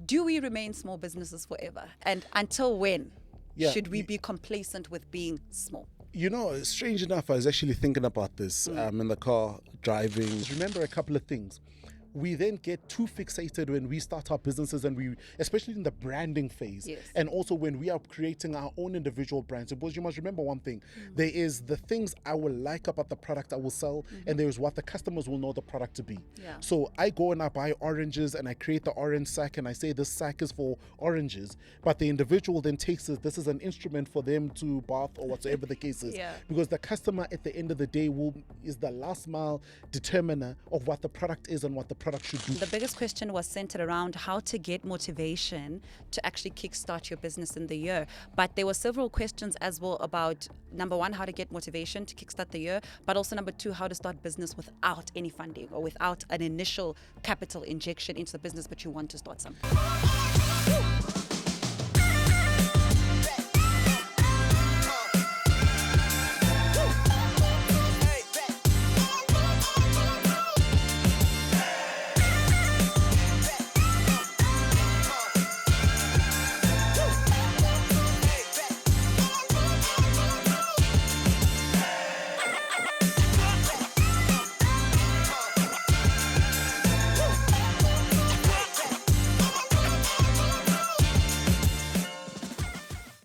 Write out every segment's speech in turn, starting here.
do we remain small businesses forever? And until when should we be complacent with being small? Strange enough, I was actually thinking about this in the car driving. Remember a couple of things. We then get too fixated when we start our businesses, and especially in the branding phase, and also when we are creating our own individual brands. Because you must remember one thing: there is the things I will like about the product I will sell, and there is what the customers will know the product to be. So I go and I buy oranges, and I create the orange sack, and I say this sack is for oranges, but the individual then takes it. This is an instrument for them to bath or whatsoever the case is, because the customer at the end of the day is the last mile determiner of what the product is and what the product should do. The biggest question was centered around how to get motivation to actually kickstart your business in the year. But there were several questions as well about, number one, how to get motivation to kickstart the year, but also number two, how to start business without any funding or without an initial capital injection into the business, but you want to start something.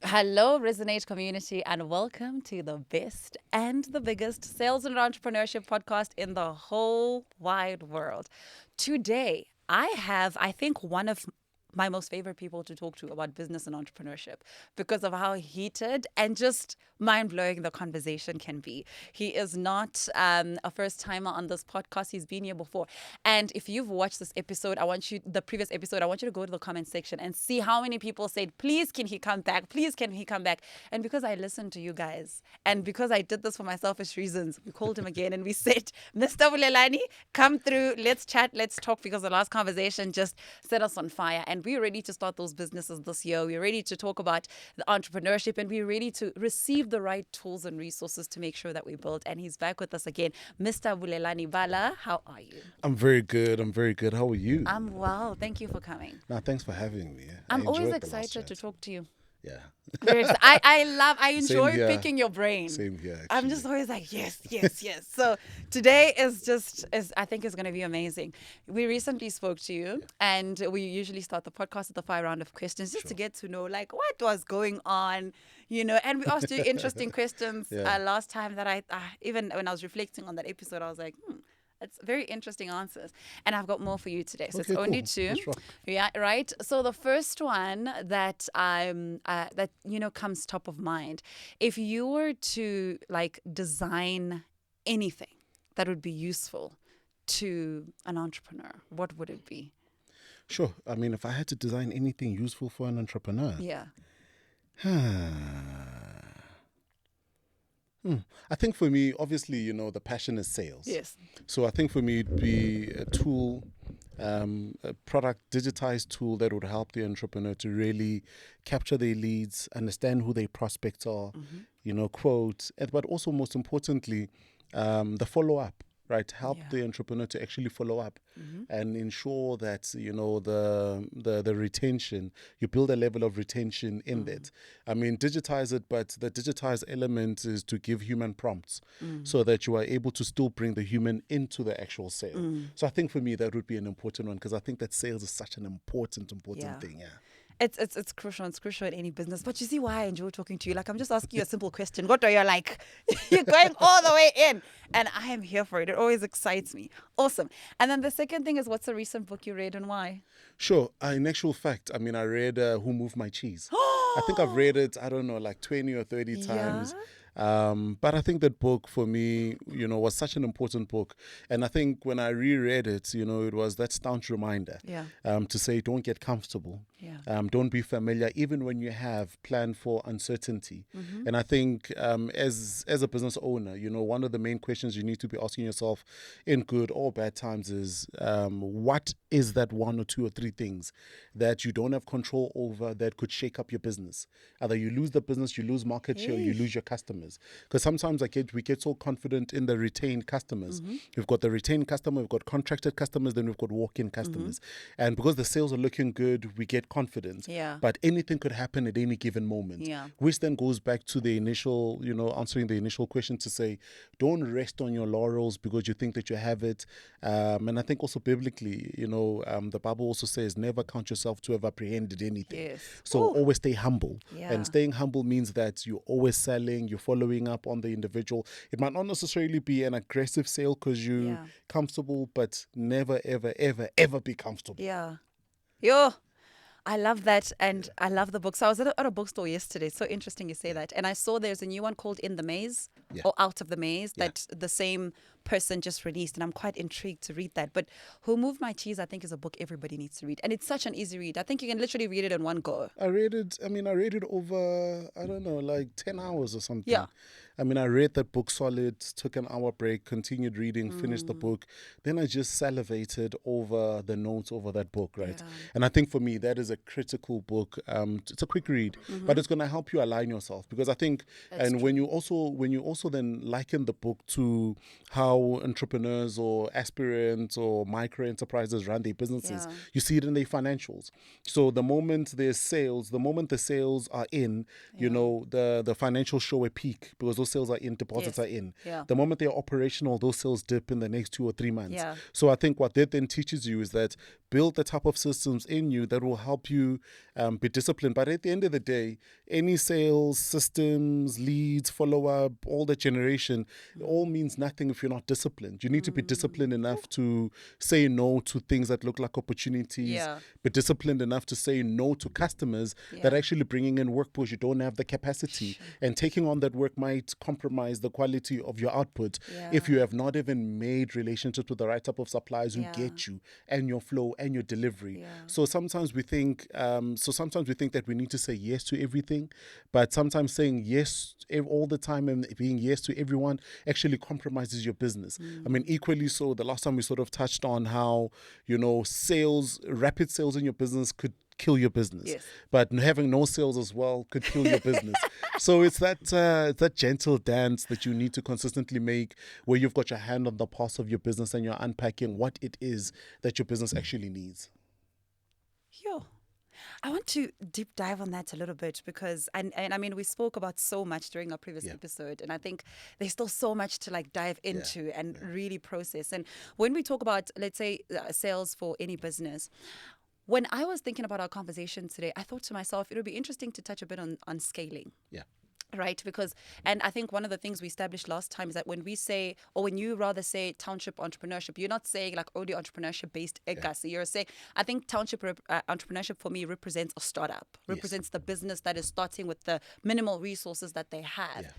Hello, Resonate community, and welcome to the best and the biggest sales and entrepreneurship podcast in the whole wide world. Today, I have, I think, one of my most favorite people to talk to about business and entrepreneurship because of how heated and just mind-blowing the conversation can be. He is not a first-timer on this podcast. He's been here before. And if you've watched this episode, the previous episode, I want you to go to the comment section and see how many people said, please, can he come back? Please, can he come back? And because I listened to you guys, and because I did this for my selfish reasons, we called him again and we said, Mr. Bulelani, come through, let's chat, let's talk, because the last conversation just set us on fire. And we're ready to start those businesses this year. We're ready to talk about the entrepreneurship, and we're ready to receive the right tools and resources to make sure that we build. And he's back with us again. Mr. Bulelani. Bala, how are you? I'm very good. How are you? I'm well. Thank you for coming. No, thanks for having me. I'm always excited to talk to you. Yeah. I enjoy picking your brain. Same here. Actually. I'm just always like, yes. So today I think is going to be amazing. We recently spoke to you, and we usually start the podcast with a 5 round of questions just to get to know like what was going on, and we asked you interesting questions last time that I even when I was reflecting on that episode, I was like, it's very interesting answers. And I've got more for you today. So it's only 2. Yeah, right. So the first one that comes top of mind, if you were to like design anything that would be useful to an entrepreneur, what would it be? Sure. I mean, if I had to design anything useful for an entrepreneur. Yeah. I think for me, obviously, the passion is sales. Yes. So I think for me, it'd be a tool, a digitized tool that would help the entrepreneur to really capture their leads, understand who their prospects are, quote, but also most importantly, the follow-up. Right, help the entrepreneur to actually follow up and ensure that the retention, you build a level of retention in that. I mean, digitize it, but the digitized element is to give human prompts so that you are able to still bring the human into the actual sale. So I think for me that would be an important one, because I think that sales is such an important thing. Yeah. It's crucial. It's crucial in any business. But you see why I enjoy talking to you. Like, I'm just asking you a simple question. What are you like? You're going all the way in. And I am here for it. It always excites me. Awesome. And then the second thing is, what's a recent book you read and why? Sure. In actual fact, I mean, I read Who Moved My Cheese. I think I've read it, I don't know, like 20 or 30 times. But I think that book for me, was such an important book. And I think when I reread it, it was that staunch reminder to say, don't get comfortable. Don't be familiar, even when you have planned for uncertainty. And I think as a business owner, one of the main questions you need to be asking yourself in good or bad times is, what is that 1 or 2 or 3 things that you don't have control over that could shake up your business? Either you lose the business, you lose market share, or you lose your customers. customers. Because sometimes we get so confident in the retained customers. We've got the retained customer, we've got contracted customers, then we've got walk-in customers. And because the sales are looking good, we get confidence. Yeah. But anything could happen at any given moment. Yeah. Which then goes back to the initial, answering the initial question to say, don't rest on your laurels because you think that you have it. And I think also biblically, the Bible also says, never count yourself to have apprehended anything. Yes. So Ooh. always stay humble. Yeah. And staying humble means that you're always selling, you're following up on the individual. It might not necessarily be an aggressive sale because you're comfortable, but never, ever, ever, ever be comfortable. Yeah. Yo. I love that, and I love the book. So I was at a bookstore yesterday. So interesting you say that. And I saw there's a new one called In the Maze or Out of the Maze that the same person just released, and I'm quite intrigued to read that. But Who Moved My Cheese, I think, is a book everybody needs to read, and it's such an easy read. I think you can literally read it in one go. I read it over, I don't know, like 10 hours or something. Yeah. I read that book solid, took an hour break, continued reading, finished the book. Then I just salivated over the notes over that book, right? Yeah. And I think for me, that is a critical book. It's a quick read, but it's going to help you align yourself, because I think, when you also then liken the book to how entrepreneurs or aspirants or micro enterprises run their businesses, you see it in their financials. So the moment the sales are in, the financials show a peak because those sales are in, deposits are in. Yeah. The moment they're operational, those sales dip in the next 2 or 3 months. Yeah. So I think what that then teaches you is that build the type of systems in you that will help you be disciplined. But at the end of the day, any sales, systems, leads, follow-up, all that generation, it all means nothing if you're not disciplined. You need to be disciplined enough to say no to things that look like opportunities, be disciplined enough to say no to customers that are actually bringing in work because you don't have the capacity. And taking on that work might compromise the quality of your output if you have not even made relationships with the right type of suppliers who get you and your flow and your delivery. So sometimes we think that we need to say yes to everything, but sometimes saying yes all the time and being yes to everyone actually compromises your business. Equally so, the last time we sort of touched on how, rapid sales in your business could kill your business, but having no sales as well could kill your business. So it's that gentle dance that you need to consistently make, where you've got your hand on the pulse of your business and you're unpacking what it is that your business actually needs. I want to deep dive on that a little bit because, and we spoke about so much during our previous episode, and I think there's still so much to dive into and really process. And when we talk about, let's say, sales for any business, when I was thinking about our conversation today, I thought to myself, it would be interesting to touch a bit on scaling. Yeah. Right? Because, and I think one of the things we established last time is that when we say, or when you rather say township entrepreneurship, you're not saying only entrepreneurship based legacy. You're saying, I think township entrepreneurship for me represents a startup, represents the business that is starting with the minimal resources that they have. Yeah.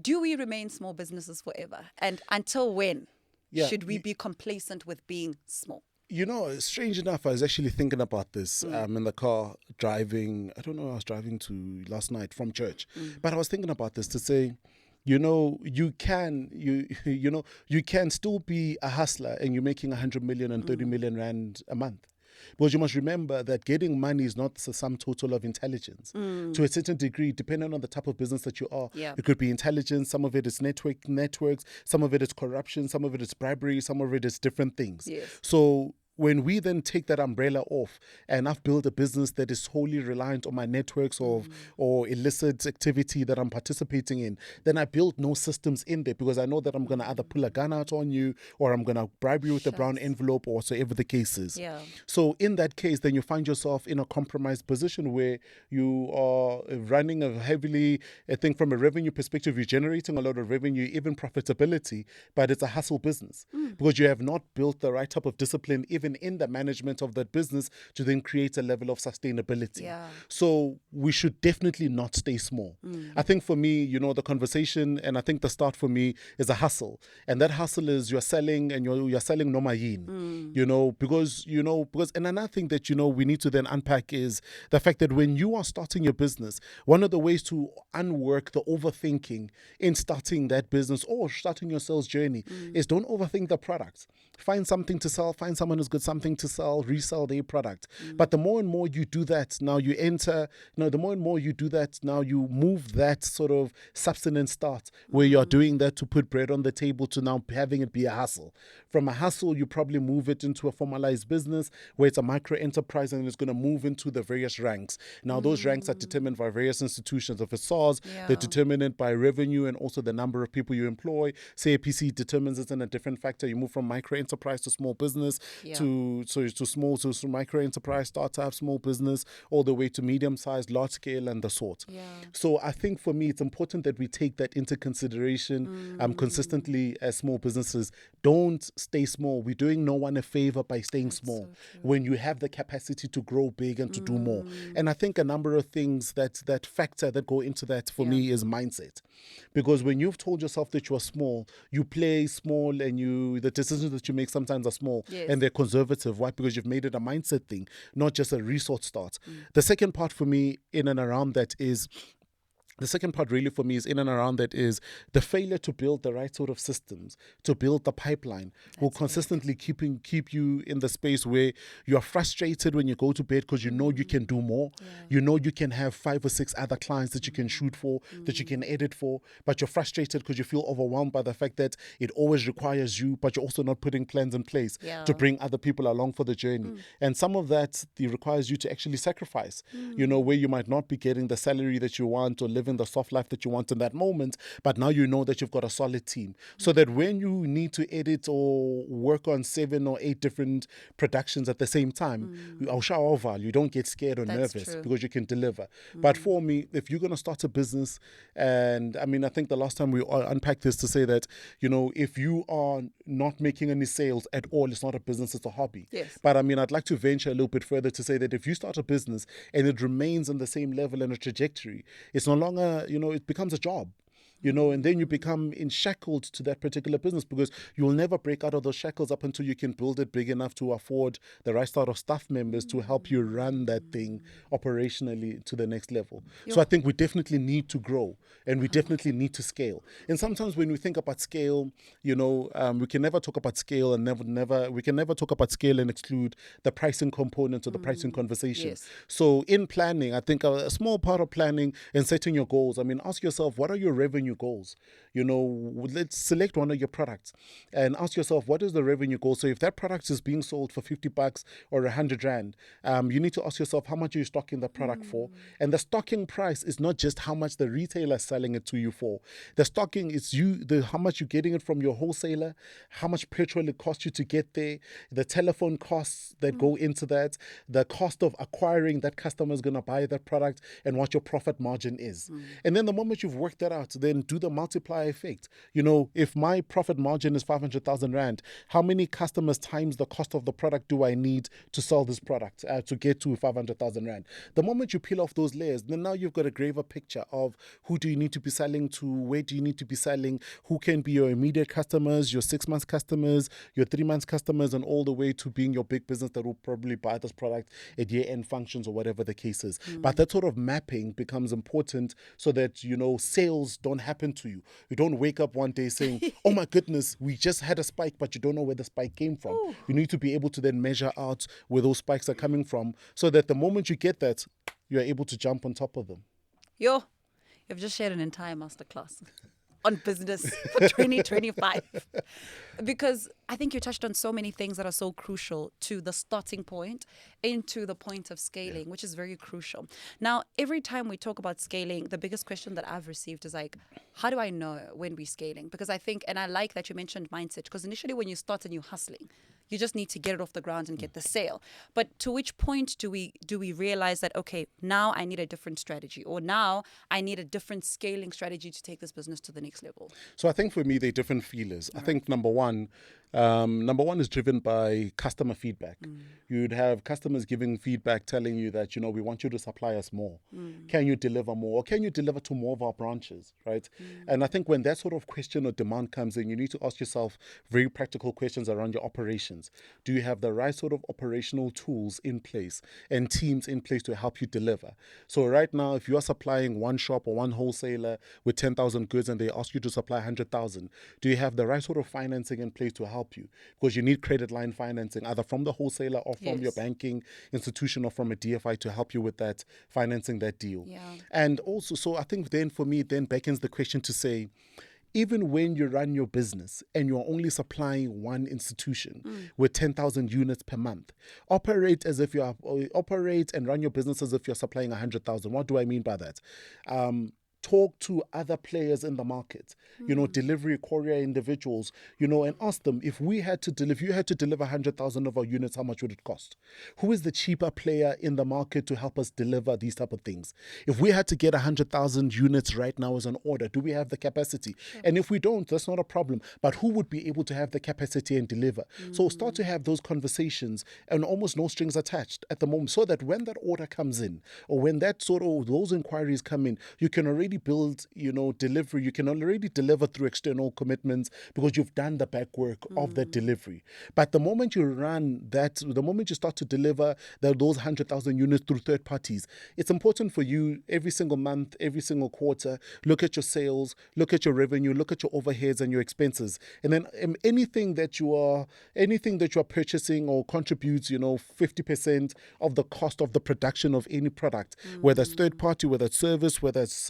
Do we remain small businesses forever? And until when should we be complacent with being small? Strange enough, I was actually thinking about this in the car driving. I don't know where I was driving to last night from church, but I was thinking about this to say, you can still be a hustler and you're making 100 million and 30 million rand a month. Because you must remember that getting money is not the sum total of intelligence. To a certain degree, depending on the type of business that you are, it could be intelligence, some of it is networks, some of it is corruption, some of it is bribery, some of it is different things. So when we then take that umbrella off and I've built a business that is wholly reliant on my networks or illicit activity that I'm participating in, then I build no systems in there because I know that I'm going to either pull a gun out on you or I'm going to bribe you with a brown envelope or whatever the case is. So in that case, then you find yourself in a compromised position where you are running a heavily, I think from a revenue perspective, you're generating a lot of revenue, even profitability, but it's a hustle business because you have not built the right type of discipline, even in the management of that business, to then create a level of sustainability. So we should definitely not stay small. I think for me, the conversation, and I think the start for me is a hustle. And that hustle is you're selling and you're selling nomayin, because and another thing that, we need to then unpack is the fact that when you are starting your business, one of the ways to unwork the overthinking in starting that business or starting your sales journey is don't overthink the product. Find something to sell, find someone who's going got something to sell, resell their product. But the more and more you do that, now you enter, the more and more you do that, now you move that sort of subsistence start where you're doing that to put bread on the table to now having it be a hustle. From a hustle, you probably move it into a formalized business where it's a micro enterprise and it's going to move into the various ranks. Now, those ranks are determined by various institutions. If it's SARS, they Yeah. determine it by revenue and also the number of people you employ. CAPC determines it in a different factor. You move from micro enterprise to small business Yeah. to small to micro enterprise, startup, small business, all the way to medium sized, large scale, and the sort. Yeah. So I think for me, it's important that we take that into consideration consistently as small businesses. Don't stay small. We're doing no one a favor by staying small so true. when you have the capacity to grow big and to do more. And I think a number of things that factor that go into that for me is mindset. Because when you've told yourself that you are small, you play small and the decisions that you make sometimes are small Yes. and they're conservative. Why? Because you've made it a mindset thing, not just a resource start. The second part for me in and around that is the second part really for me is in and around that is the failure to build the right sort of systems, to build the pipeline will consistently keep you in the space where you are frustrated when you go to bed because you know you can do more. You know you can have 5 or 6 other clients that you can shoot for, that you can edit for, but you're frustrated because you feel overwhelmed by the fact that it always requires you, but you're also not putting plans in place to bring other people along for the journey. And some of that requires you to actually sacrifice, where you might not be getting the salary that you want or living the soft life that you want in that moment, but now you know that you've got a solid team. So that when you need to edit or work on 7 or 8 different productions at the same time, you don't get scared or That's nervous true. because you can deliver. But for me, if you're going to start a business, and I mean, I think the last time we unpacked this to say that, if you are not making any sales at all, it's not a business, it's a hobby. Yes. But I mean, I'd like to venture a little bit further to say that if you start a business and it remains on the same level and a trajectory, it's no longer, it becomes a job. And then you become shackled to that particular business because you'll never break out of those shackles up until you can build it big enough to afford the right sort of staff members to help you run that thing operationally to the next level. So I think we definitely need to grow and we definitely need to scale. And sometimes when we think about scale, we can never talk about scale and we can never talk about scale and exclude the pricing component or the pricing conversation. Yes. So in planning, I think a small part of planning and setting your goals, I mean, ask yourself, what are your revenue goals? Let's select one of your products and ask yourself, what is the revenue goal? So if that product is being sold for $50 or 100 rand, you need to ask yourself, how much are you stocking the product for? And the stocking price is not just how much the retailer is selling it to you for. The stocking is how much you're getting it from your wholesaler, how much petrol it costs you to get there, the telephone costs that go into that, the cost of acquiring that customer is going to buy that product, and what your profit margin is. And then the moment you've worked that out, then do the multiplier effect. If my profit margin is 500,000 rand, how many customers times the cost of the product do I need to sell this product to get to 500,000 rand? The moment you peel off those layers, then now you've got a graver picture of who do you need to be selling to, where do you need to be selling, who can be your immediate customers, your 6 months customers, your 3 months customers, and all the way to being your big business that will probably buy this product at year-end functions or whatever the case is. But that sort of mapping becomes important so that, sales don't happen to you. You don't wake up one day saying, oh my goodness, we just had a spike, but you don't know where the spike came from. You need to be able to then measure out where those spikes are coming from so that the moment you get that, you're able to jump on top of them. You've just shared an entire masterclass on business for 2025. Because I think you touched on so many things that are so crucial to the starting point into the point of scaling, which is very crucial. Now, every time we talk about scaling, the biggest question that I've received is like, how do I know when we're scaling? Because I think, and I like that you mentioned mindset, because initially when you start and you're hustling, you just need to get it off the ground and get the sale. But to which point do we realize that, okay, now I need a different strategy, or now I need a different scaling strategy to take this business to the next level? So I think for me, they're different feelers. I think number one is driven by customer feedback. You'd have customers giving feedback telling you that, we want you to supply us more. Can you deliver more? Or can you deliver to more of our branches, right? And I think when that sort of question or demand comes in, you need to ask yourself very practical questions around your operations. Do you have the right sort of operational tools in place and teams in place to help you deliver? So right now, if you are supplying one shop or one wholesaler with 10,000 goods and they ask you to supply 100,000, do you have the right sort of financing in place to help help you because you need credit line financing, either from the wholesaler or from your Yes. banking institution or from a DFI to help you with that, financing that deal. Yeah. And also, so I think then for me, then beckons the question to say, even when you run your business and you're only supplying one institution with 10,000 units per month, operate and run your business as if you're supplying 100,000. What do I mean by that? Talk to other players in the market, delivery courier individuals, and ask them, if you had to deliver 100,000 of our units, how much would it cost? Who is the cheaper player in the market to help us deliver these type of things? If we had to get 100,000 units right now as an order, do we have the capacity? And if we don't, that's not a problem. But who would be able to have the capacity and deliver? So start to have those conversations and almost no strings attached at the moment, so that when that order comes in, or when that sort of those inquiries come in, you can already build, delivery. You can already deliver through external commitments because you've done the back work of that delivery. But the moment you start to deliver those 100,000 units through third parties, it's important for you every single month, every single quarter, look at your sales, look at your revenue, look at your overheads and your expenses. And then anything that you are purchasing or contributes, 50% of the cost of the production of any product, whether it's third party, whether it's service, whether it's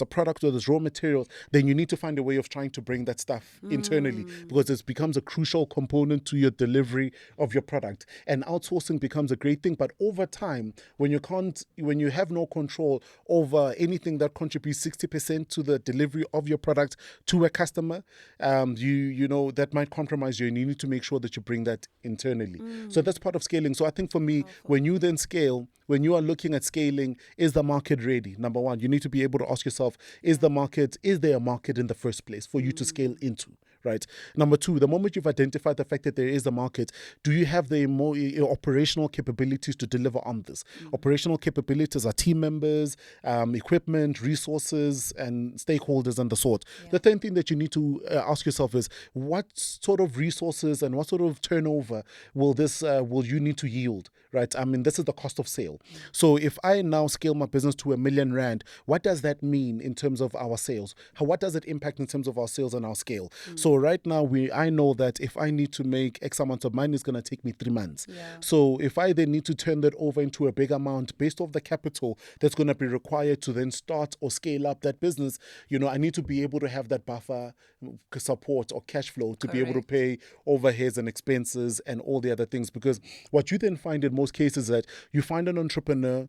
a product, whether it's raw materials, then you need to find a way of trying to bring that stuff internally, because it becomes a crucial component to your delivery of your product. And outsourcing becomes a great thing. But over time, when you have no control over anything that contributes 60% to the delivery of your product to a customer, that might compromise you, and you need to make sure that you bring that internally. So that's part of scaling. So I think for me, when you then scale, when you are looking at scaling, is the market ready? Number one, you need to be able to ask yourself, is there a market in the first place for you to scale into? Right. Number two, the moment you've identified the fact that there is a market, do you have the operational capabilities to deliver on this? Operational capabilities are team members, equipment, resources, and stakeholders and the sort. The third thing that you need to ask yourself is, what sort of resources and what sort of turnover will you need to yield? Right. I mean, this is the cost of sale. So if I now scale my business to R1 million, what does that mean in terms of our sales? What does it impact in terms of our sales and our scale? So right now, I know that if I need to make X amount of money, it's going to take me 3 months. So if I then need to turn that over into a big amount based off the capital that's going to be required to then start or scale up that business, I need to be able to have that buffer support or cash flow to be able to pay overheads and expenses and all the other things. Because what you then find in most cases is that you find an entrepreneur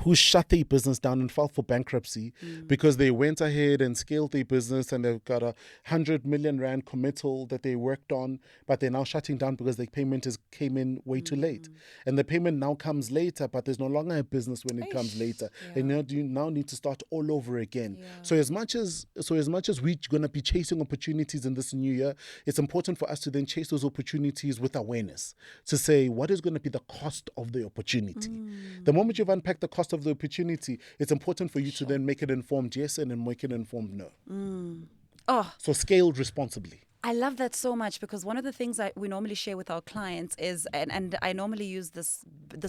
who shut their business down and filed for bankruptcy because they went ahead and scaled their business, and they've got R100 million committal that they worked on, but they're now shutting down because the payment came in way too late. And the payment now comes later, but there's no longer a business when it comes later. And you now need to start all over again. So as much as we're going to be chasing opportunities in this new year, it's important for us to then chase those opportunities with awareness, to say, what is going to be the cost of the opportunity? The moment you've unpacked the cost of the opportunity, it's important for you to then make it informed yes and then make it informed no. So scale responsibly. I love that so much, because one of the things that we normally share with our clients is, and I normally use this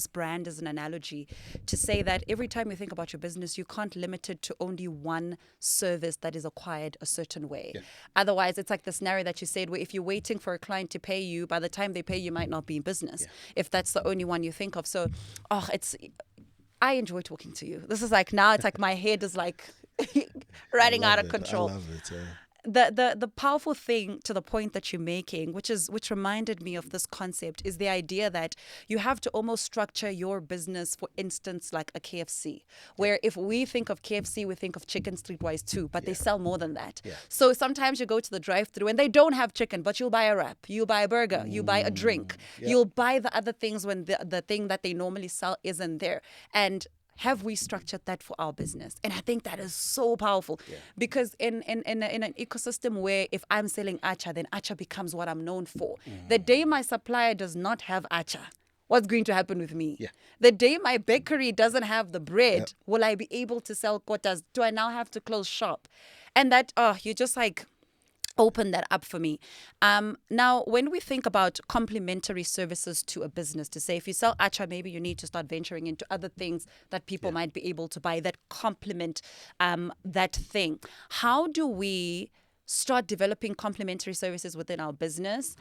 brand as an analogy to say that every time you think about your business, you can't limit it to only one service that is acquired a certain way. Otherwise, it's like the scenario that you said, where if you're waiting for a client to pay you, by the time they pay you might not be in business, if that's the only one you think of. So, I enjoy talking to you. This is like, now it's like my head is like running out of control. I love it. The powerful thing, to the point that you're making, which reminded me of this concept, is the idea that you have to almost structure your business, for instance, like a KFC, where if we think of KFC, we think of chicken streetwise too, but they sell more than that. So sometimes you go to the drive-through and they don't have chicken, but you'll buy a wrap, you'll buy a burger, you buy a drink, you'll buy the other things when the thing that they normally sell isn't there. And have we structured that for our business? And I think that is so powerful, because in an ecosystem where if I'm selling acha, then acha becomes what I'm known for. The day my supplier does not have acha, what's going to happen with me? The day my bakery doesn't have the bread, will I be able to sell kotas? Do I now have to close shop? And that, you just like open that up for me. Now, when we think about complementary services to a business, to say if you sell acha, maybe you need to start venturing into other things that people might be able to buy that complement that thing. How do we start developing complementary services within our business,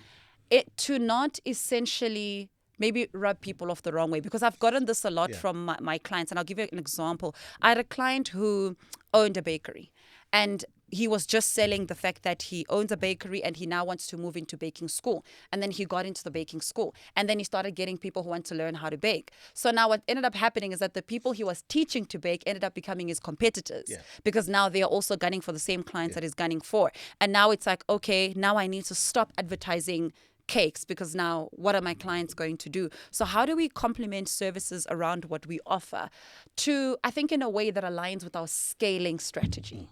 it to not essentially maybe rub people off the wrong way, because I've gotten this a lot Yeah. from my clients. And I'll give you an example. I had a client who owned a bakery, and he was just selling the fact that he owns a bakery and he now wants to move into baking school. And then he got into the baking school, and then he started getting people who want to learn how to bake. So now what ended up happening is that the people he was teaching to bake ended up becoming his competitors, Yeah. because now they are also gunning for the same clients that he's gunning for. And now it's like, okay, now I need to stop advertising cakes, because now what are my clients going to do? So how do we complement services around what we offer to, I think, in a way that aligns with our scaling strategy?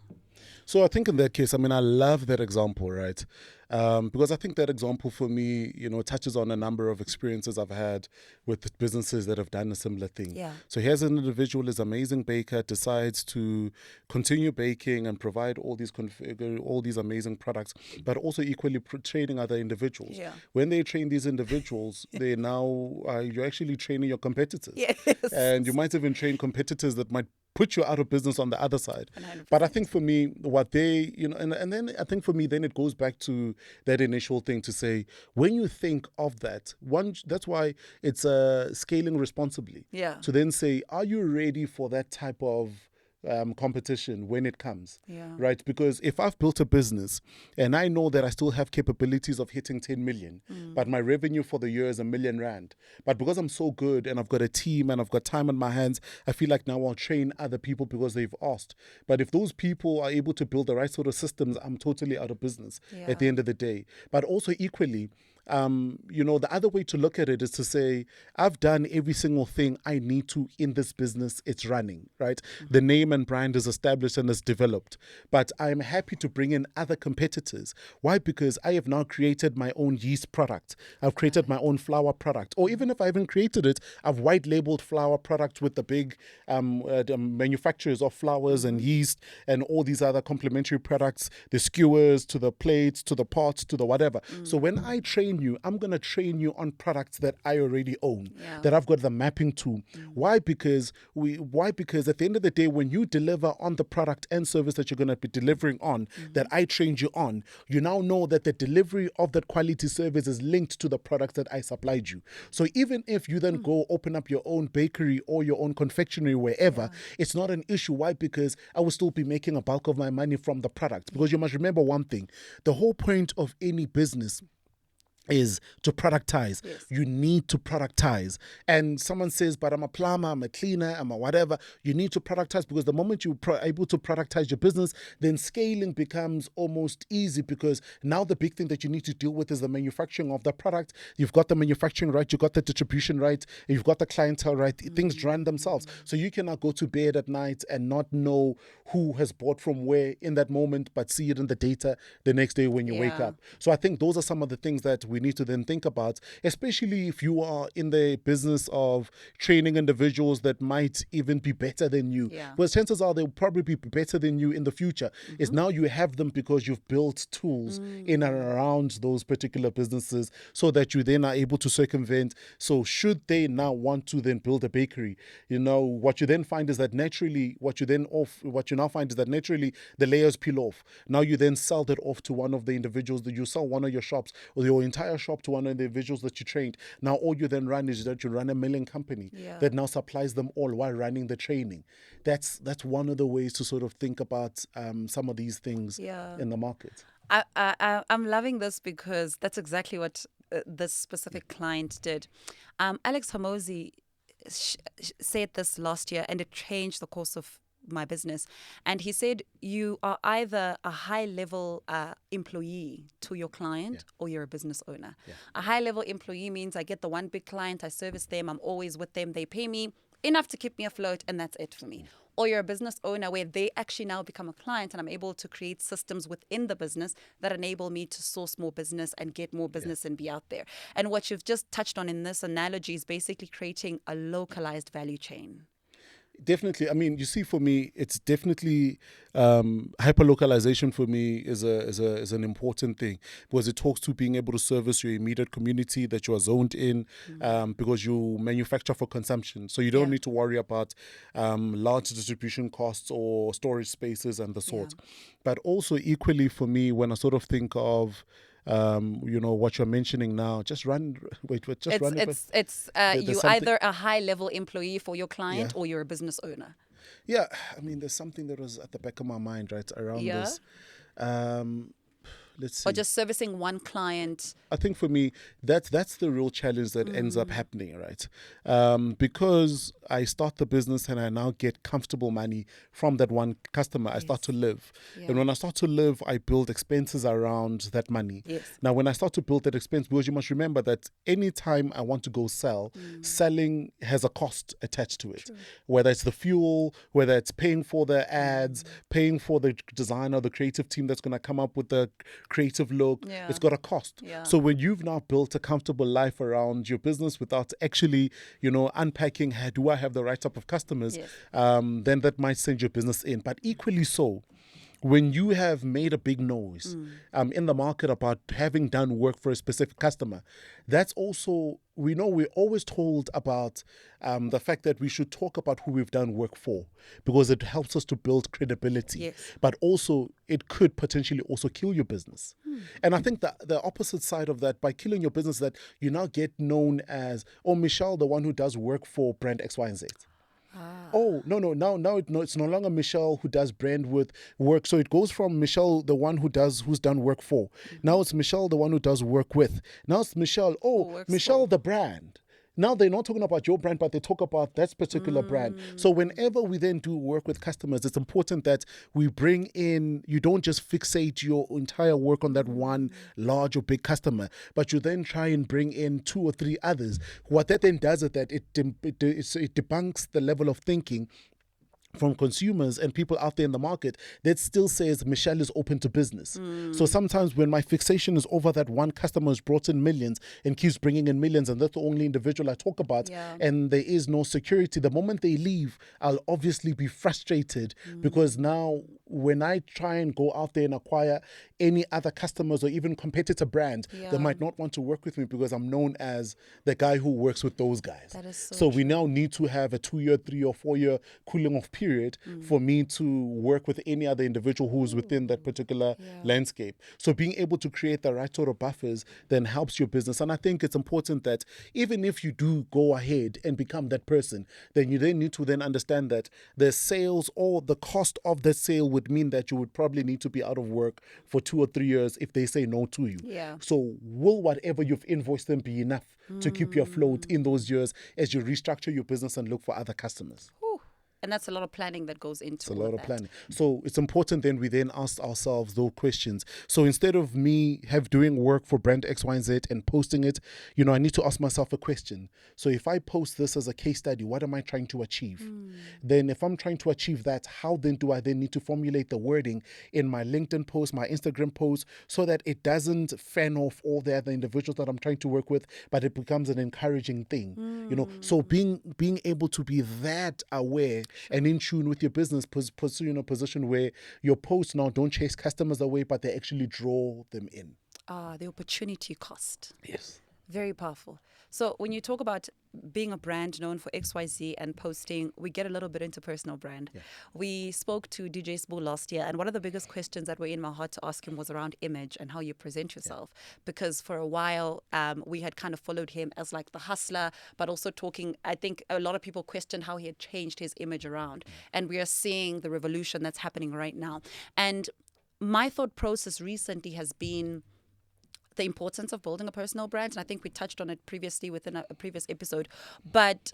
So I think in that case, I mean, I love that example, right? Because I think that example for me, touches on a number of experiences I've had with businesses that have done a similar thing. Yeah. So here's an individual, is amazing baker, decides to continue baking and provide all these amazing products, but also equally training other individuals. Yeah. When they train these individuals, they now you're actually training your competitors. Yes. And you might even train competitors that might put you out of business on the other side. 100%. But I think for me, what they, and then I think for me, then it goes back to that initial thing to say, when you think of that, that's why it's scaling responsibly. Yeah. To then say, are you ready for that type of competition when it comes? Yeah. Right? Because if I've built a business and I know that I still have capabilities of hitting 10 million, but my revenue for the year is R1 million, but because I'm so good and I've got a team and I've got time on my hands, I feel like now I'll train other people because they've asked. But if those people are able to build the right sort of systems, I'm totally out of business at the end of the day. But also equally, the other way to look at it is to say, I've done every single thing I need to in this business. It's running, right? The name and brand is established and is developed, but I'm happy to bring in other competitors. Why? Because I have now created my own yeast product. I've created my own flour product, or even if I haven't created it, I've white labeled flour product with the big the manufacturers of flours and yeast and all these other complementary products, the skewers to the plates, to the pots, to the whatever. So when I train you, I'm going to train you on products that I already own, that I've got the mapping to. Why? Because at the end of the day, when you deliver on the product and service that you're going to be delivering on, that I trained you on, you now know that the delivery of that quality service is linked to the product that I supplied you. So even if you then go open up your own bakery or your own confectionery wherever, it's not an issue. Why? Because I will still be making a bulk of my money from the product. Because you must remember one thing, the whole point of any business is to productize. You need to productize. And someone says, but I'm a plumber, I'm a cleaner, I'm a whatever. You need to productize, because the moment you're able to productize your business, then scaling becomes almost easy, because now the big thing that you need to deal with is the manufacturing of the product. You've got the manufacturing right, you've got the distribution right, you've got the clientele right. Things run themselves. So you cannot go to bed at night and not know who has bought from where in that moment, but see it in the data the next day when you wake up. So I think those are some of the things that we need to then think about, especially if you are in the business of training individuals that might even be better than you. Because chances are they'll probably be better than you in the future. Is now you have them because you've built tools in and around those particular businesses, so that you then are able to circumvent. So should they now want to then build a bakery, what you then find is that naturally, what you now find is that naturally the layers peel off. Now you then sell that off to one of the individuals, that you sell one of your shops or your entire shop to one of the individuals that you trained. Now all you then run is that you run a milling company that now supplies them all while running the training. That's one of the ways to sort of think about some of these things in the market. I'm loving this, because that's exactly what this specific client did. Alex Hamosi said this last year, and it changed the course of my business. And he said, you are either a high level employee to your client or you're a business owner. A high level employee means I get the one big client, I service them, I'm always with them, they pay me enough to keep me afloat, and that's it for me. Or you're a business owner where they actually now become a client, and I'm able to create systems within the business that enable me to source more business and get more business and be out there. And what you've just touched on in this analogy is basically creating a localized value chain. Definitely. I mean, you see, for me, it's definitely hyperlocalization. For me, is an important thing, because it talks to being able to service your immediate community that you are zoned in, because you manufacture for consumption, so you don't Yeah. need to worry about large distribution costs or storage spaces and the sort. But also equally for me, when I sort of think of what you're mentioning now, just run. Wait, just It's run it. it's it's There's you something. either a high level employee for your Yeah. client or you're a business owner. Yeah, I mean, there's something that was at the back of my mind, right, around Yeah. this. Um, let's Or see. just servicing one client. I think for me, that's the real challenge that ends up happening, right? Because I start the business and I now get comfortable money from that one customer, I start to live. Yeah. And when I start to live, I build expenses around that money. Yes. Now, when I start to build that expense, because you must remember that anytime I want to go sell, selling has a cost attached to it. Whether it's the fuel, whether it's paying for the ads, paying for the designer, the creative team that's going to come up with the creative look, Yeah. it's got a cost. Yeah. So when you've now built a comfortable life around your business without actually, unpacking, hey, do I have the right type of customers? Yes. Then that might send your business in. But equally so, when you have made a big noise in the market about having done work for a specific customer, that's also, we're always told about the fact that we should talk about who we've done work for, because it helps us to build credibility. Yes. But also, it could potentially also kill your business. And I think that the opposite side of that, by killing your business, that you now get known as, oh, Michelle, the one who does work for brand X, Y, and Z. Oh, no, now it's no longer Michelle who does brand with work. So it goes from Michelle, the one who's done work for. Now it's Michelle, the one who does work with. Now it's Michelle, works Michelle, for. the brand. Now they're not talking about your brand, but they talk about that particular brand. So whenever we then do work with customers, it's important that we bring in, you don't just fixate your entire work on that one large or big customer, but you then try and bring in 2 or 3 others. What that then does is that it debunks the level of thinking from consumers and people out there in the market that still says Michelle is open to business. So sometimes when my fixation is over that one customer who's brought in millions and keeps bringing in millions, and that's the only individual I talk about, and there is no security, the moment they leave, I'll obviously be frustrated, because now when I try and go out there and acquire any other customers or even competitor brand, they might not want to work with me because I'm known as the guy who works with those guys. That is so So we now need to have a 2-year, 3 or 4-year cooling off period for me to work with any other individual who's within that particular landscape. So being able to create the right sort of buffers then helps your business. And I think it's important that even if you do go ahead and become that person, then you then need to then understand that the sales or the cost of the sale would mean that you would probably need to be out of work for 2 or 3 years if they say no to you. Yeah. So will whatever you've invoiced them be enough to keep you afloat in those years as you restructure your business and look for other customers? Whew. And that's a lot of planning that goes into It's a all lot of of that. planning. So it's important then we then ask ourselves those questions. So instead of me doing work for brand X, Y, and Z and posting it, I need to ask myself a question. So if I post this as a case study, what am I trying to achieve? Then if I'm trying to achieve that, how then do I then need to formulate the wording in my LinkedIn post, my Instagram post, so that it doesn't fan off all the other individuals that I'm trying to work with, but it becomes an encouraging thing. So being able to be that aware and in tune with your business puts you in a position where your posts now don't chase customers away, but they actually draw them in. The opportunity cost. Yes. Very powerful. So when you talk about being a brand known for XYZ and posting, we get a little bit into personal brand. We spoke to DJ Sbu last year, and one of the biggest questions that were in my heart to ask him was around image and how you present yourself. Because for a while, we had kind of followed him as like the hustler, but also talking, I think a lot of people questioned how he had changed his image around. And we are seeing the revolution that's happening right now. And my thought process recently has been the importance of building a personal brand. And I think we touched on it previously within a previous episode. But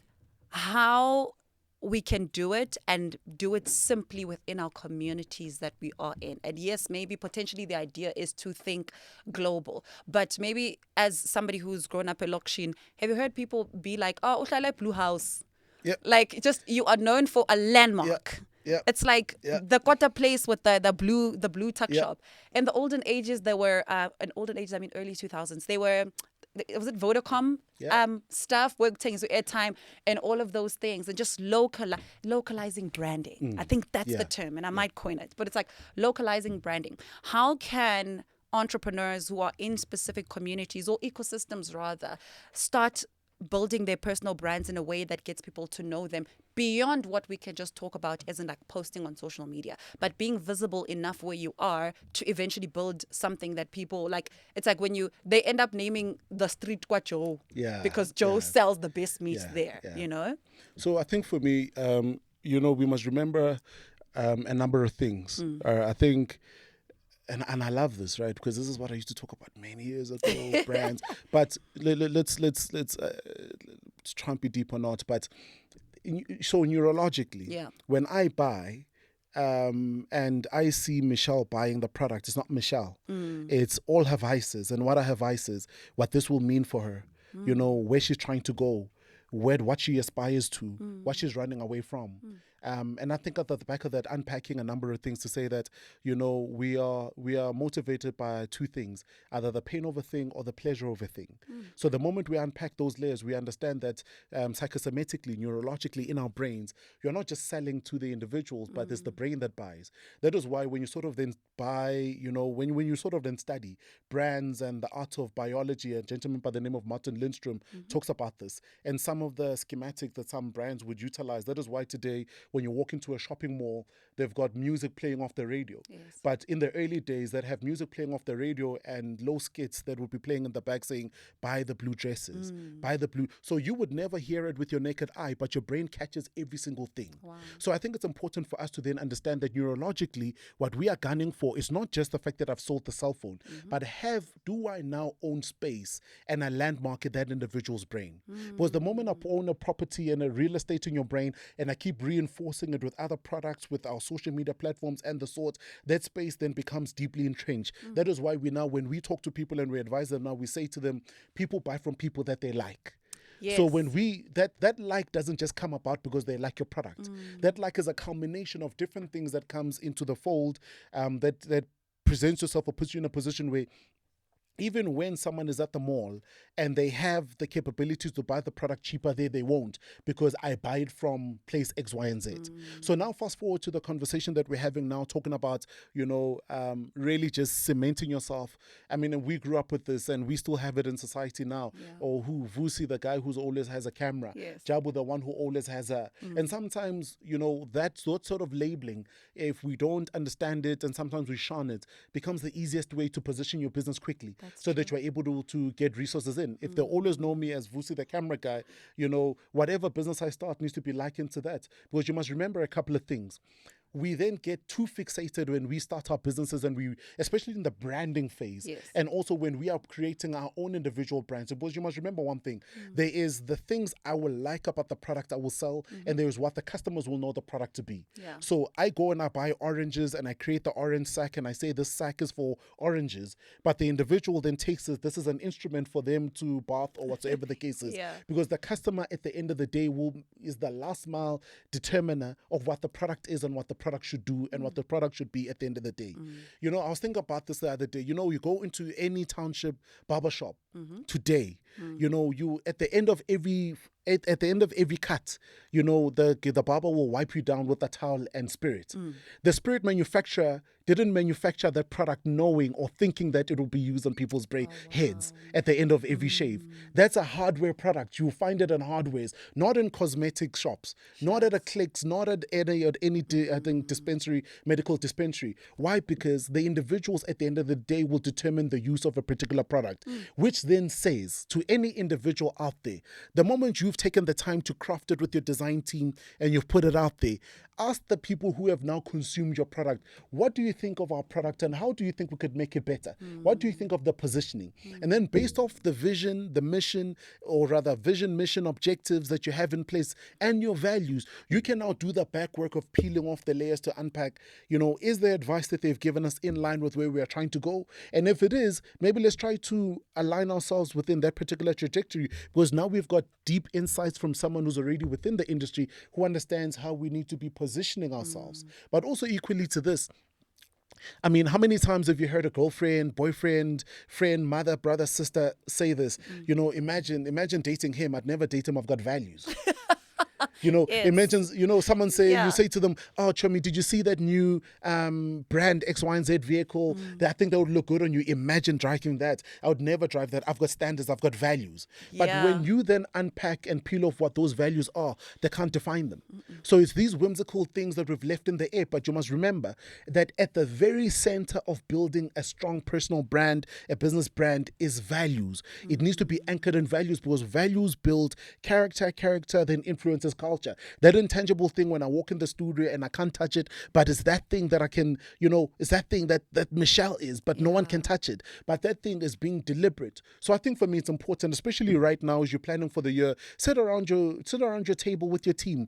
how we can do it and do it simply within our communities that we are in. And yes, maybe potentially the idea is to think global. But maybe as somebody who's grown up in Lokshin, have you heard people be like, oh, uhlala Blue House? Yep. Like just you are known for a landmark. Yep. It's like the Kota place with the blue tuck Yep. shop. In the olden ages, there were early 2000s. They were was it Vodacom Yeah. stuff, we're taking airtime and all of those things, and just localizing branding. I think that's the Yeah. term, and I might coin it, but it's like localizing branding. How can entrepreneurs who are in specific communities or ecosystems rather start building their personal brands in a way that gets people to know them beyond what we can just talk about as in like posting on social media, but being visible enough where you are to eventually build something that people like? It's like when they end up naming the street Kwa Joe Yeah. because Joe sells the best meat Yeah. there, Yeah. you know? So I think for me, we must remember a number of things. I think, and I love this, right? Because this is what I used to talk about many years ago, brands. But let's try and be deep or not. But so neurologically, Yeah. when I buy, and I see Michelle buying the product, it's not Michelle. It's all her vices. And what are her vices? What this will mean for her, where she's trying to go, what she aspires to, what she's running away from. And I think at the back of that, unpacking a number of things to say that, we are motivated by two things, either the pain of a thing or the pleasure of a thing. So the moment we unpack those layers, we understand that psychosomatically, neurologically in our brains, you're not just selling to the individuals, but it's the brain that buys. That is why when you sort of then buy, when you sort of then study brands and the art of biology, a gentleman by the name of Martin Lindstrom talks about this, and some of the schematics that some brands would utilize. That is why today, when you walk into a shopping mall, they've got music playing off the radio. Yes. But in the early days, they'd have music playing off the radio and low skits that would be playing in the back saying, buy the blue dresses, buy the blue. So you would never hear it with your naked eye, but your brain catches every single thing. Wow. So I think it's important for us to then understand that neurologically, what we are gunning for is not just the fact that I've sold the cell phone, but do I now own space and a landmark in that individual's brain? Because the moment I own a property and a real estate in your brain, and I keep reinforcing it with other products, with our social media platforms and the sort, that space then becomes deeply entrenched. That is why we now, when we talk to people and we advise them now, we say to them, people buy from people that they like. Yes. So when that like doesn't just come about because they like your product. That like is a culmination of different things that comes into the fold, that presents yourself or puts you in a position where even when someone is at the mall and they have the capabilities to buy the product cheaper there, they won't, because I buy it from place X, Y, and Z. So now fast forward to the conversation that we're having now, talking about, really just cementing yourself. I mean, and we grew up with this and we still have it in society now. Yeah. Or Vusi, the guy who's always has a camera. Yes. Jabu, the one who always has a... And sometimes, that sort of labeling, if we don't understand it and sometimes we shun it, becomes the easiest way to position your business quickly. So that you're able to get resources in. If they always know me as Vusi, the camera guy, whatever business I start needs to be likened to that. Because you must remember a couple of things. We then get too fixated when we start our businesses, and especially in the branding phase, Yes. and also when we are creating our own individual brands. Because you must remember one thing, there is the things I will like about the product I will sell, and there is what the customers will know the product to be. Yeah. So I go and I buy oranges and I create the orange sack and I say this sack is for oranges, but the individual then takes it, this is an instrument for them to bath or whatever the case is. Yeah. Because the customer at the end of the day is the last mile determiner of what the product is and what the product should do and what the product should be at the end of the day. I was thinking about this the other day. You go into any township barbershop today, you at the end of every cut, the barber will wipe you down with a towel and spirit. The spirit manufacturer didn't manufacture that product knowing or thinking that it will be used on people's heads at the end of every shave. That's a hardware product. You'll find it in hardwares, not in cosmetic shops, not at a Clicks, not at any I think medical dispensary. Why? Because the individuals at the end of the day will determine the use of a particular product, which then says to any individual out there, the moment you've taken the time to craft it with your design team and you've put it out there, ask the people who have now consumed your product, what do you think of our product and how do you think we could make it better? What do you think of the positioning? And then based off the vision, the mission, or rather vision, mission, objectives that you have in place and your values, you can now do the back work of peeling off the layers to unpack, is the advice that they've given us in line with where we are trying to go? And if it is, maybe let's try to align ourselves within that particular trajectory, because now we've got deep insights from someone who's already within the industry who understands how we need to be positioning ourselves. But also equally to this, I mean, how many times have you heard a girlfriend, boyfriend, friend, mother, brother, sister say this? You know, imagine dating him. I'd never date him. I've got values. You know, Yes. imagine, someone say, you Yeah. say to them, oh, Chomi, did you see that new brand X, Y, and Z vehicle? That I think that would look good on you. Imagine driving that. I would never drive that. I've got standards. I've got values. But Yeah. when you then unpack and peel off what those values are, they can't define them. So it's these whimsical things that we've left in the air. But you must remember that at the very center of building a strong personal brand, a business brand, is values. It needs to be anchored in values, because values build character, character then influences culture. That intangible thing when I walk in the studio and I can't touch it, but it's that thing that I can, it's that thing that Michelle is, but no one can touch it. But that thing is being deliberate. So I think for me it's important, especially right now as you're planning for the year, sit around your table with your team,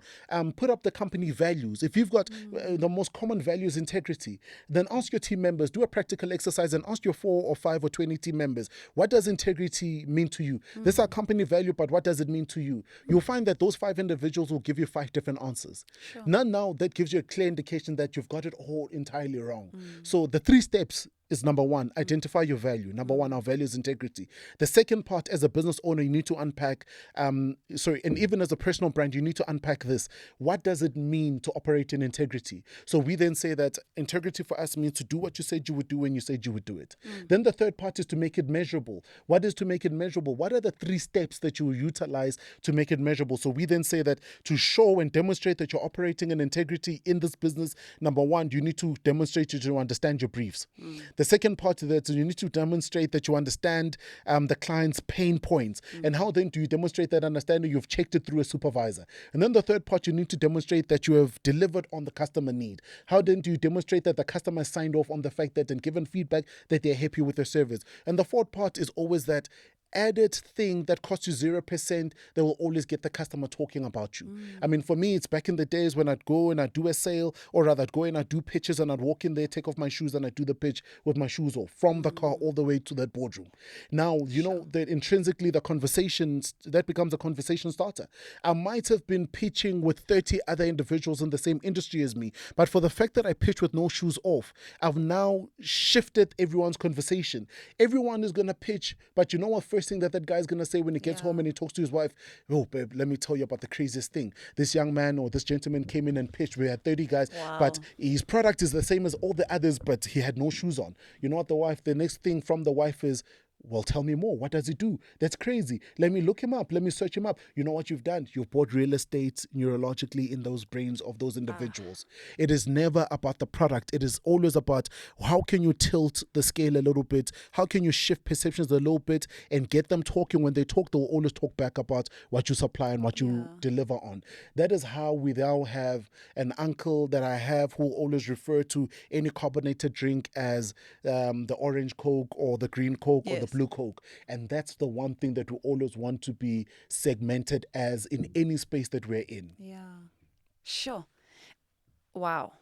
put up the company values. If you've got the most common value is integrity, then ask your team members, do a practical exercise and ask your 4 or 5 or 20 team members, what does integrity mean to you? This is our company value, but what does it mean to you? You'll find that those 5 individuals will give you 5 different answers. Sure. Now that gives you a clear indication that you've got it all entirely wrong. So the 3 steps is number 1, identify your value. Number 1, our value is integrity. The second part, as a business owner, you need to unpack, and even as a personal brand, you need to unpack this. What does it mean to operate in integrity? So we then say that integrity for us means to do what you said you would do when you said you would do it. Then the third part is to make it measurable. What is to make it measurable? What are the 3 steps that you will utilize to make it measurable? So we then say that to show and demonstrate that you're operating in integrity in this business, number 1, you need to demonstrate that you understand your briefs. The second part of that is you need to demonstrate that you understand the client's pain points. And how then do you demonstrate that understanding? You've checked it through a supervisor. And then the third part, you need to demonstrate that you have delivered on the customer need. How then do you demonstrate that the customer signed off on the fact that and given feedback that they're happy with their service? And the fourth part is always that added thing that costs you 0%, they will always get the customer talking about you. I mean, for me, it's back in the days when I'd go and I'd do a sale, or rather I'd go and I'd do pitches and I'd walk in there, take off my shoes and I'd do the pitch with my shoes off from the car all the way to that boardroom. Now, you know that intrinsically the conversations, that becomes a conversation starter. I might have been pitching with 30 other individuals in the same industry as me, but for the fact that I pitch with no shoes off, I've now shifted everyone's conversation. Everyone is going to pitch, but you know what first thing that guy's going to say when he gets home and he talks to his wife? Oh, babe, let me tell you about the craziest thing. This young man or this gentleman came in and pitched. We had 30 guys, but his product is the same as all the others, but he had no shoes on. You know what the next thing from the wife is, well, tell me more. What does he do? That's crazy. Let me look him up. Let me search him up. You know what you've done? You've bought real estate neurologically in those brains of those individuals. It is never about the product. It is always about how can you tilt the scale a little bit? How can you shift perceptions a little bit and get them talking? When they talk, they'll always talk back about what you supply and what you deliver on. That is how we now have an uncle that I have who always refer to any carbonated drink as the orange Coke or the green Coke or the blue Coke. And that's the one thing that we always want to be segmented as in any space that we're in. Yeah. Sure. Wow.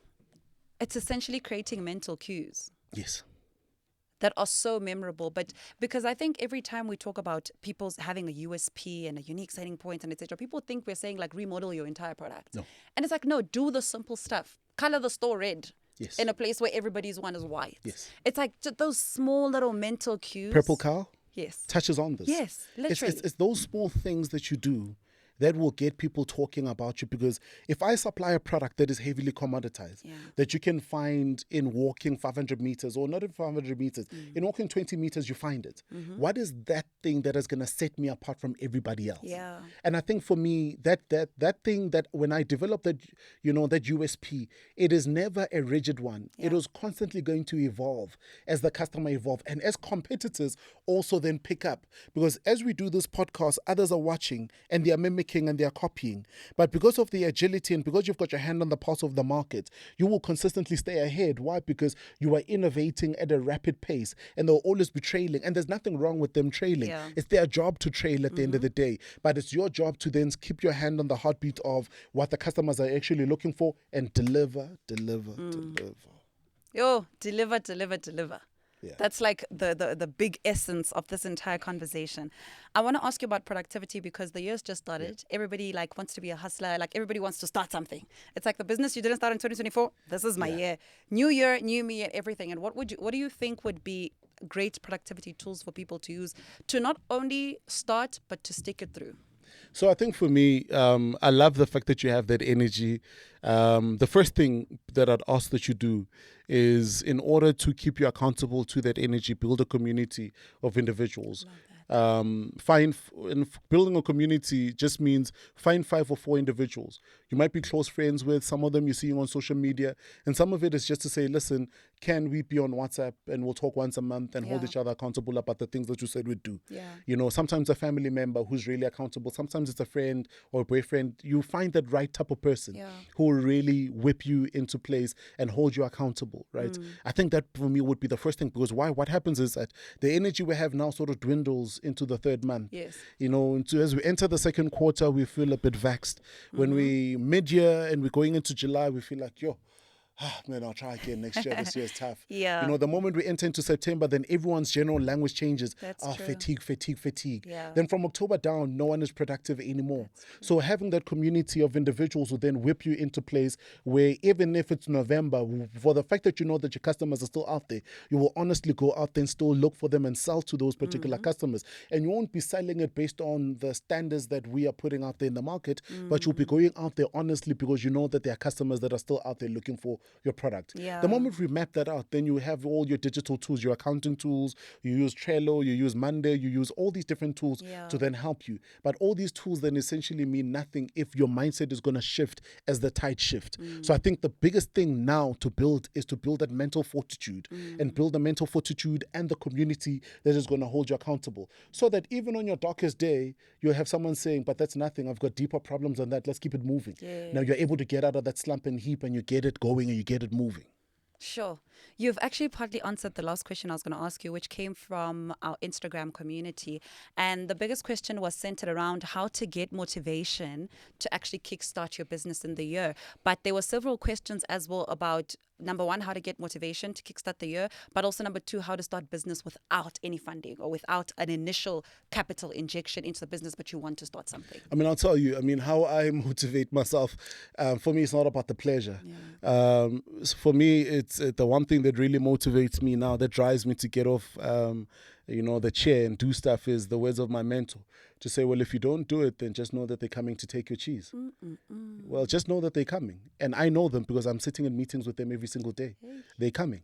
It's essentially creating mental cues Yes. that are so memorable. But because I think every time we talk about people having a USP and a unique selling point and etc., people think we're saying like remodel your entire product. No. And it's like, no, do the simple stuff. Color the store red. Yes. In a place where everybody's one is white. Yes. It's like those small little mental cues. Purple cow Yes. touches on this. Yes, literally. It's those small things that you do that will get people talking about you. Because if I supply a product that is heavily commoditized, that you can find in walking 500 meters, or not in 500 meters, in walking 20 meters, you find it. What is that thing that is going to set me apart from everybody else? Yeah. And I think for me, that thing that when I developed that, that USP, it is never a rigid one. It was constantly going to evolve as the customer evolved. And as competitors also then pick up. Because as we do this podcast, others are watching and they are mimicking and they are copying. But because of the agility and because you've got your hand on the pulse of the market, you will consistently stay ahead. Why? Because you are innovating at a rapid pace and they'll always be trailing. And there's nothing wrong with them trailing. It's their job to trail at the end of the day. But it's your job to then keep your hand on the heartbeat of what the customers are actually looking for and deliver. Yo, deliver. Yeah. That's like the big essence of this entire conversation. I want to ask you about productivity because the year's just started. Everybody like wants to be a hustler. Like everybody wants to start something. It's like the business you didn't start in 2024. This is my Yeah. year, new me, and everything. And what do you think would be great productivity tools for people to use to not only start but to stick it through? So I think for me, I love the fact that you have that energy. The first thing that I'd ask that you do is, in order to keep you accountable to that energy, build a community of individuals. Love that. Building a community just means find 5 or 4 individuals you might be close friends with. Some of them you're seeing on social media, and some of it is just to say, listen, can we be on WhatsApp and we'll talk once a month and hold Yeah. each other accountable about the things that you said we'd do. Yeah. You know, sometimes a family member who's really accountable, sometimes it's a friend or a boyfriend. You find that right type of person Yeah. who will really whip you into place and hold you accountable, right? I think that for me would be the first thing, because why? What happens is that the energy we have now sort of dwindles into the third month. Yes. You know, as we enter the second quarter, we feel a bit vexed. When we mid-year and we're going into July, we feel like, yo, man, I'll try again next year. This year's tough. Yeah. You know, the moment we enter into September, then everyone's general language changes. That's true. Fatigue. Yeah. Then from October down, no one is productive anymore. So having that community of individuals will then whip you into place where, even if it's November, for the fact that you know that your customers are still out there, you will honestly go out there and still look for them and sell to those particular customers. And you won't be selling it based on the standards that we are putting out there in the market, but you'll be going out there honestly because you know that there are customers that are still out there looking for your product. Yeah. The moment we map that out, then you have all your digital tools, your accounting tools, you use Trello, you use Monday, you use all these different tools Yeah. to then help you. But all these tools then essentially mean nothing if your mindset is going to shift as the tide shift. So I think the biggest thing now to build is to build that mental fortitude and build the mental fortitude and the community that is going to hold you accountable. So that even on your darkest day, you'll have someone saying, but that's nothing. I've got deeper problems than that. Let's keep it moving. Now you're able to get out of that slump and heap and you get it going and you get it moving. Sure. You've actually partly answered the last question I was going to ask you, which came from our Instagram community. And the biggest question was centered around how to get motivation to actually kickstart your business in the year. But there were several questions as well about, number one, how to get motivation to kickstart the year, but also number two, how to start business without any funding or without an initial capital injection into the business, but you want to start something. I mean, I'll tell you, how I motivate myself, for me, it's not about the pleasure. For me, it's the one thing that really motivates me now, that drives me to get off, the chair and do stuff, is the words of my mentor. To say, well, if you don't do it, then just know that they're coming to take your cheese. Well, just know that they're coming. And I know them because I'm sitting in meetings with them every single day. They're coming.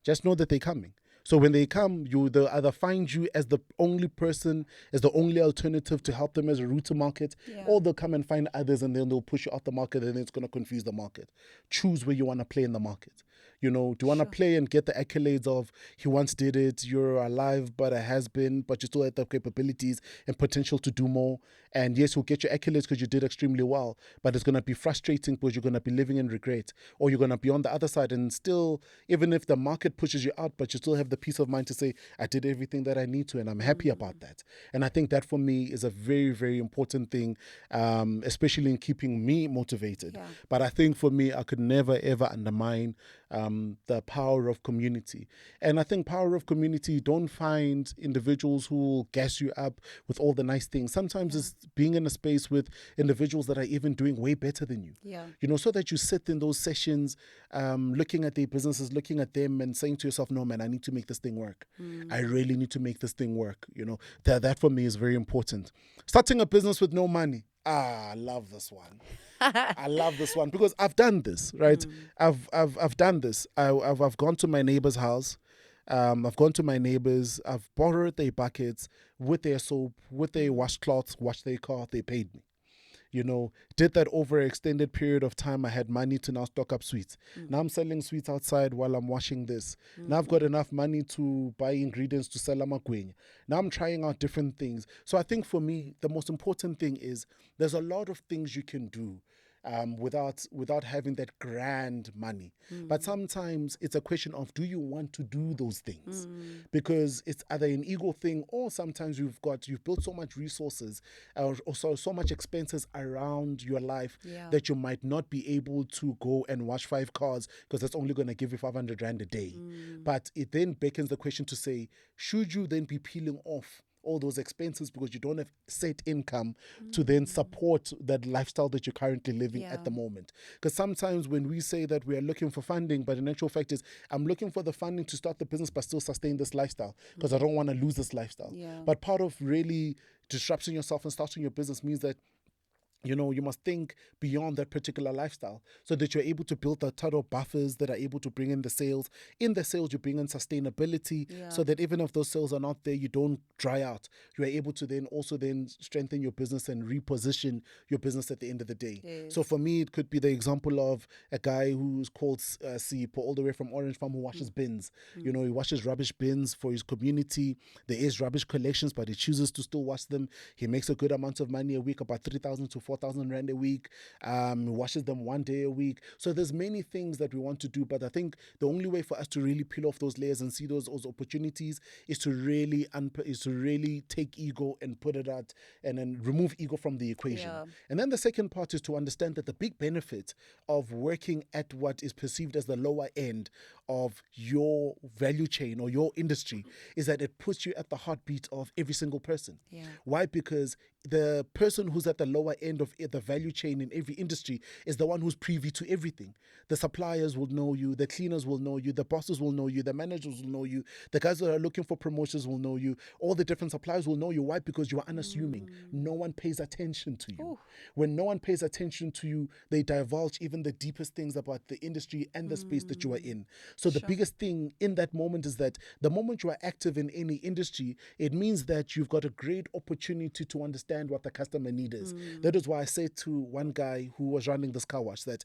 Just know that they're coming. So when they come, they'll either find you as the only person, as the only alternative to help them as a route to market, or they'll come and find others and then they'll push you out the market, and it's going to confuse the market. Choose where you want to play in the market. Do you want to play and get the accolades of, he once did it, you're alive but a has-been, but you still have the capabilities and potential to do more? And yes, you'll get your accolades because you did extremely well, but it's going to be frustrating because you're going to be living in regret. Or you're going to be on the other side and still, even if the market pushes you out, but you still have the peace of mind to say, I did everything that I need to and I'm happy about that. And I think that for me is a very, very important thing, especially in keeping me motivated. But I think for me, I could never, ever undermine the power of community. And I think power of community, don't find individuals who will gas you up with all the nice things. Sometimes it's being in a space with individuals that are even doing way better than you. So that you sit in those sessions, looking at their businesses, looking at them and saying to yourself, no, man, I need to make this thing work. I really need to make this thing work. That for me is very important. Starting a business with no money. I love this one. I love this one because I've done this, right? I've done this. I've gone to my neighbor's house. I've gone to my neighbors. I've borrowed their buckets with their soap, with their washcloths, washed their car. They paid me. Did that over an extended period of time. I had money to now stock up sweets. Now I'm selling sweets outside while I'm washing this. Now I've got enough money to buy ingredients to sell amagwenya. Now I'm trying out different things. So I think for me, the most important thing is there's a lot of things you can do. without having that grand money. But sometimes it's a question of, do you want to do those things? Because it's either an ego thing, or sometimes you've built so much resources or so much expenses around your life that you might not be able to go and wash 5 cars because that's only going to give you 500 rand a day. But it then beckons the question to say, should you then be peeling off all those expenses because you don't have set income to then support that lifestyle that you're currently living at the moment? Because sometimes when we say that we are looking for funding, but in actual fact is, I'm looking for the funding to start the business but still sustain this lifestyle because I don't want to lose this lifestyle. But part of really disrupting yourself and starting your business means that you must think beyond that particular lifestyle so that you're able to build the type of buffers that are able to bring in the sales. In the sales, you bring in sustainability so that even if those sales are not there, you don't dry out. You are able to then also strengthen your business and reposition your business at the end of the day. So for me, it could be the example of a guy who's called Sipo, all the way from Orange Farm, who washes bins. He washes rubbish bins for his community. There is rubbish collections, but he chooses to still wash them. He makes a good amount of money a week, about 3,000 to 4,000 rand a week. Washes them 1 day a week. So there's many things that we want to do, but I think the only way for us to really peel off those layers and see those opportunities is to really take ego and put it out and then remove ego from the equation. And then the second part is to understand that the big benefit of working at what is perceived as the lower end of your value chain or your industry is that it puts you at the heartbeat of every single person. Why? Because the person who's at the lower end of the value chain in every industry is the one who's privy to everything. The suppliers will know you, the cleaners will know you, the bosses will know you, the managers will know you, the guys that are looking for promotions will know you, all the different suppliers will know you. Why? Because you are unassuming. No one pays attention to you. When no one pays attention to you, they divulge even the deepest things about the industry and the space that you are in. So the biggest thing in that moment is that the moment you are active in any industry, it means that you've got a great opportunity to understand what the customer need is. That is why I said to one guy who was running this car wash that,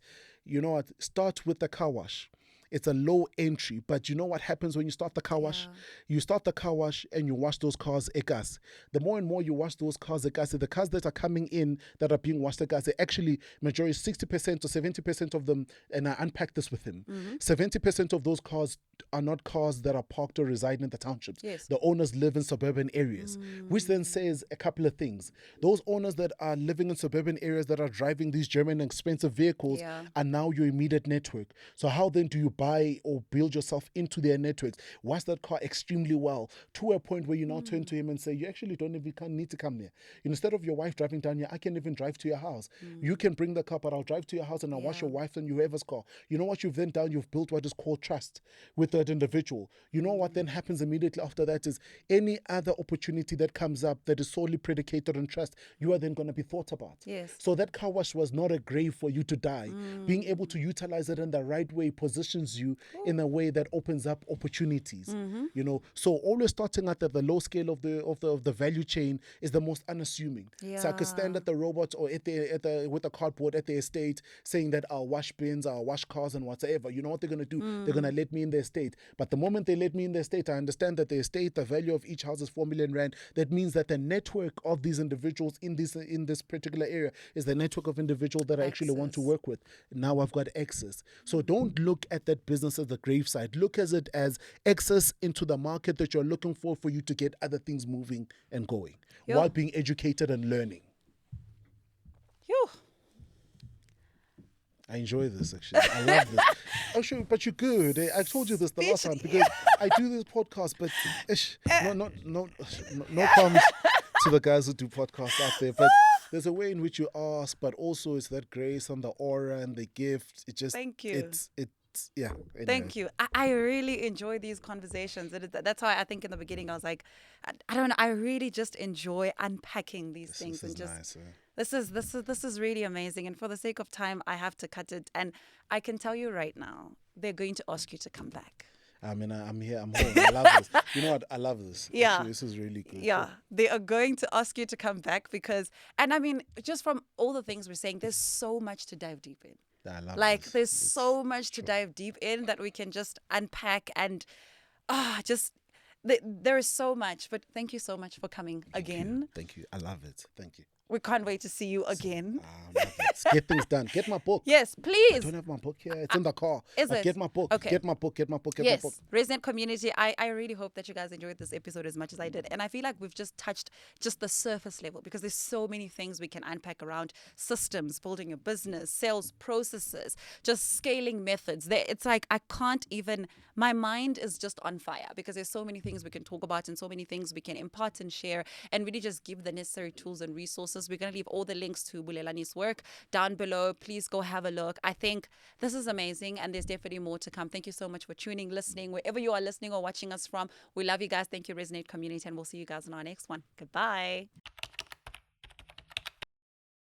start with the car wash. It's a low entry, but you know what happens when you start the car wash? You start the car wash and you wash those cars egas. The more and more you wash those cars egas, the cars that are coming in that are being washed egas, they actually, majority 60% or 70% of them, and I unpacked this with him, 70% of those cars are not cars that are parked or reside in the townships. The owners live in suburban areas, which then says a couple of things. Those owners that are living in suburban areas that are driving these German expensive vehicles are now your immediate network. So how then do you buy or build yourself into their networks? Wash that car extremely well to a point where you now turn to him and say, you actually can't need to come there. Instead of your wife driving down here, I can even drive to your house. You can bring the car, but I'll drive to your house and I'll wash your wife and whoever's car. You know what you've then done? You've built what is called trust with that individual. You know what then happens immediately after that is any other opportunity that comes up that is solely predicated on trust, you are then going to be thought about. So that car wash was not a grave for you to die. Being able to utilize it in the right way positions you in a way that opens up opportunities. So always starting at the low scale of the value chain is the most unassuming. So I could stand at the robot or with the cardboard at the estate saying that I'll wash bins, I'll wash cars and whatever. You know what they're going to do? They're going to let me in the estate. But the moment they let me in the estate, I understand that the estate, the value of each house is 4 million rand. That means that the network of these individuals in this particular area is the network of individuals that I actually want to work with. Now I've got access. So don't look at that business as the graveside. Look at it as access into the market that you're looking for you to get other things moving and going while being educated and learning. I enjoy this, actually. I love this. Oh, sure, but you're good. I told you this the last time because I do this podcast, but no comes to the guys who do podcasts out there. But there's a way in which you ask, but also it's that grace and the aura and the gift. It just thank you. Anyway. Thank you. I really enjoy these conversations. That's why I think in the beginning I was like, I don't know. I really just enjoy unpacking these things. This is just nice. This is really amazing. And for the sake of time, I have to cut it. And I can tell you right now, they're going to ask you to come back. I mean, I'm here. I'm home. I love this. You know what? I love this. Yeah. Actually, this is really good. Yeah. They are going to ask you to come back because, and I mean, just from all the things we're saying, there's so much to dive deep in. I love this. There's so much to dive deep in that we can just unpack and there is so much. But thank you so much for coming again. Thank you. I love it. Thank you. We can't wait to see you again. I love it. Get things done. Get my book. Yes, I please. don't have my book here. It's in the car. Is it? Get my book. Okay. Get my book. Get my book. Get my book. Yes, Resonate community. I really hope that you guys enjoyed this episode as much as I did. And I feel like we've just touched just the surface level because there's so many things we can unpack around systems, building your business, sales processes, just scaling methods. It's like I can't even, my mind is just on fire because there's so many things we can talk about and so many things we can impart and share and really just give the necessary tools and resources. We're going to leave all the links to Bulelani's work down below. Please go have a look. I think this is amazing and there's definitely more to come. Thank you so much for tuning, listening, wherever you are listening or watching us from. We love you guys. Thank you, Resonate community, and we'll see you guys in our next one. Goodbye.